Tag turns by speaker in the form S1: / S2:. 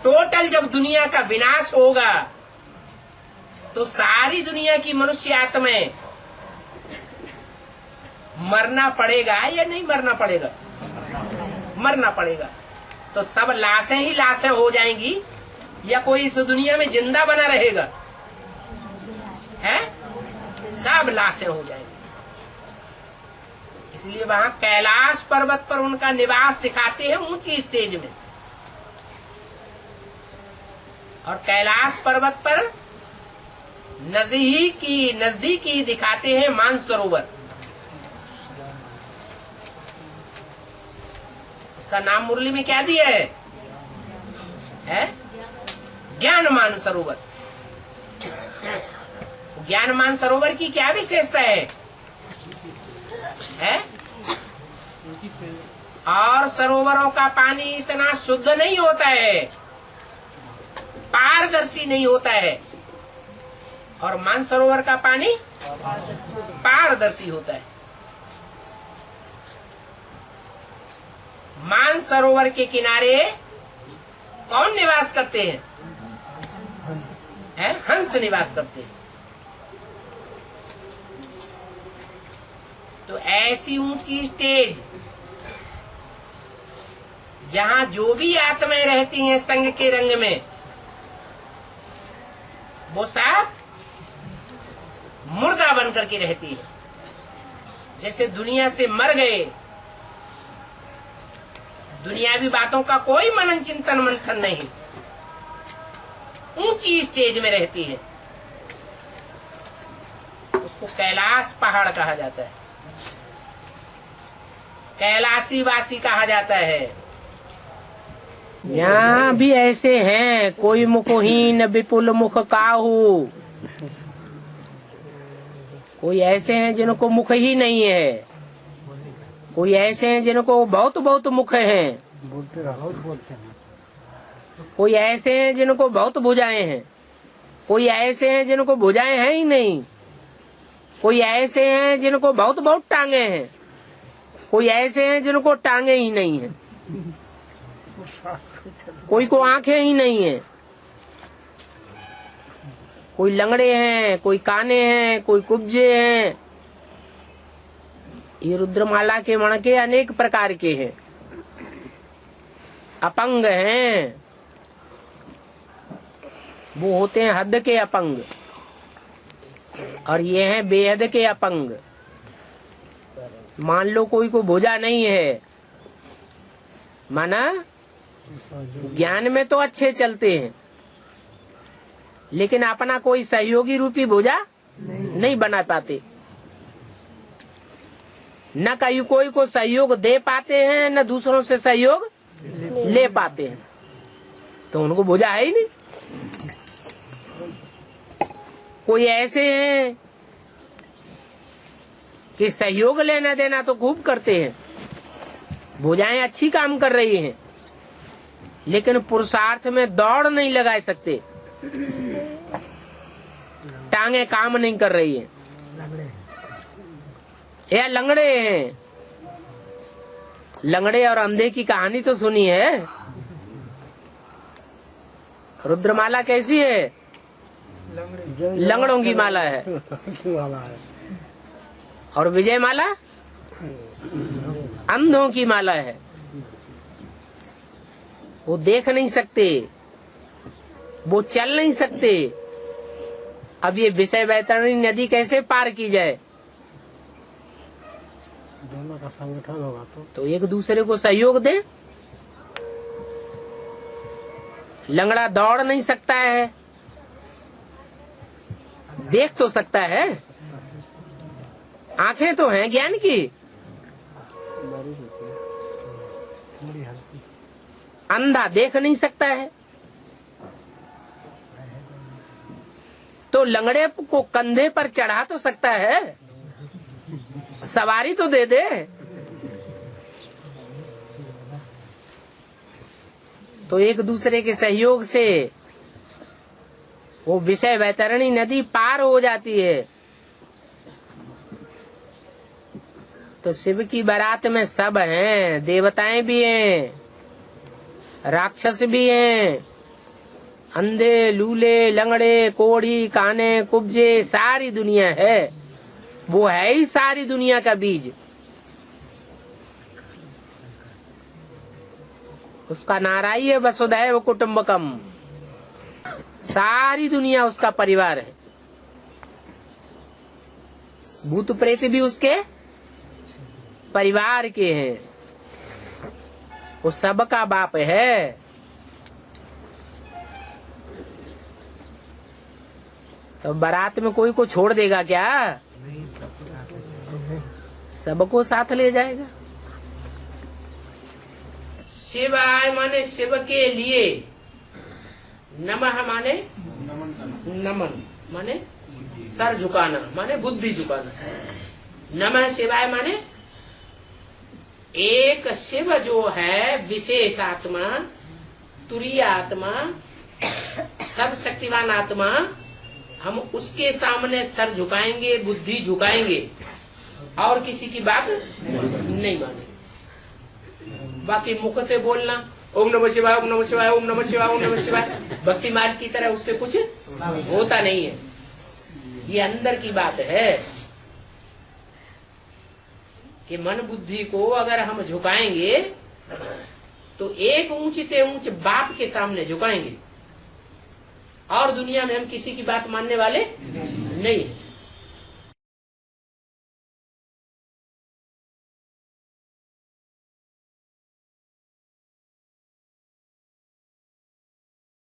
S1: Total जब दुनिया का विनाश होगा तो सारी दुनिया की मनुष्य आत्माएं मरना पड़ेगा या नहीं मरना पड़ेगा? मरना पड़ेगा। तो सब लाशें ही लाशें हो जाएंगी या कोई इस दुनिया में जिंदा बना रहेगा? है, सब लाशें हो जाएंगी। इसलिए वहां कैलाश पर्वत पर उनका निवास दिखाते हैं ऊंची स्टेज में, और कैलाश पर्वत पर नजदीकी दिखाते हैं मानसरोवर। उसका नाम मुरली में क्या दिया है? ज्ञान मानसरोवर। ज्ञान मानसरोवर की क्या विशेषता है? और सरोवरों का पानी इतना शुद्ध नहीं होता है, पारदर्शी नहीं होता है, और मानसरोवर का पानी पारदर्शी होता है। मानसरोवर के किनारे कौन निवास करते हैं? हंस निवास करते हैं। तो ऐसी ऊंची स्टेज जहां जो भी आत्माएं रहती हैं संग के रंग में, वो सब मुर्दा बन करके रहती है, जैसे दुनिया से मर गए। दुनियावी बातों का कोई मनन चिंतन मंथन नहीं, ऊंची स्टेज में रहती है। उसको कैलाश पहाड़ कहा जाता है, कैलाशी वासी कहा जाता है। यहाँ भी ऐसे हैं, कोई मुखहीन विपुल मुख काहू। कोई ऐसे हैं जिनको मुख ही नहीं है, कोई ऐसे हैं जिनको बहुत बहुत मुख हैं, बोलते हैं। कोई ऐसे हैं जिनको बहुत भुजाएं हैं, कोई ऐसे हैं जिनको भुजाएं हैं ही नहीं, कोई ऐसे हैं जिनको बहुत बहुत टांगे हैं, कोई ऐसे हैं जिनको टांगे ही नहीं है, कोई को आंखें ही नहीं है, कोई लंगड़े हैं, कोई काने हैं, कोई कुब्जे हैं। ये रुद्रमाला के मणके अनेक प्रकार के हैं। अपंग हैं, वो होते हैं हद के अपंग, और ये हैं बेहद के अपंग। मान लो कोई को भुजा नहीं है, माना ज्ञान में तो अच्छे चलते हैं, लेकिन अपना कोई सहयोगी रूपी भुजा नहीं बना पाते। न कहीं कोई को सहयोग दे पाते हैं, न दूसरों से सहयोग ले पाते हैं, तो उनको भुजा है ही नहीं। कोई ऐसे हैं कि सहयोग लेना देना तो खूब करते हैं, भुजाएं अच्छी काम कर रही हैं, लेकिन पुरुषार्थ में दौड़ नहीं लगा सकते, टांगे काम नहीं कर रही है, या लंगड़े हैं। लंगड़े और अंधे की कहानी तो सुनी है। रुद्रमाला कैसी है? लंगड़ों की माला है। और विजय माला अंधों की माला है। वो देख नहीं सकते, वो चल नहीं सकते। अब ये विषय वैतरणी नदी कैसे पार की जाए? दोनों का संगठन होगा तो एक दूसरे को सहयोग दे। लंगड़ा दौड़ नहीं सकता है, देख तो सकता है, आंखें तो हैं ज्ञान की। अंधा देख नहीं सकता है, तो लंगड़े को कंधे पर चढ़ा तो सकता है, सवारी तो दे दे। तो एक दूसरे के सहयोग से वो विषय वैतरणी नदी पार हो जाती है। तो शिव की बारात में सब हैं, देवताएं भी हैं, राक्षस भी हैं, अंधे, लूले, लंगड़े, कोढ़ी, काने, कुब्जे, सारी दुनिया है। वो है ही सारी दुनिया का बीज। उसका नारा ही है वसुधैव कुटुम्बकम। सारी दुनिया उसका परिवार है। भूत प्रेत भी उसके परिवार के हैं। वो सबका बाप है। तो बारात में कोई को छोड़ देगा क्या? सबको साथ ले जाएगा। शिवाय माने शिव के लिए, नमः माने नमन, माने सर झुकाना, माने बुद्धि झुकाना। नमः शिवाय माने एक शिव जो है विशेष आत्मा, तुरीय आत्मा, सब शक्तिवान आत्मा, हम उसके सामने सर झुकाएंगे, बुद्धि झुकाएंगे और किसी की बात नहीं मानेंगे। बाकी मुख से बोलना ओम नमः शिवाय, ओम नमः शिवाय, ओम नमः शिवाय, ओम नमः शिवाय, भक्ति मार्ग की तरह उससे कुछ होता नहीं है। ये अंदर की बात है कि मन बुद्धि को अगर हम झुकाएंगे तो एक ऊंचते ऊंच बाप के सामने झुकाएंगे और दुनिया में हम किसी की बात मानने वाले नहीं।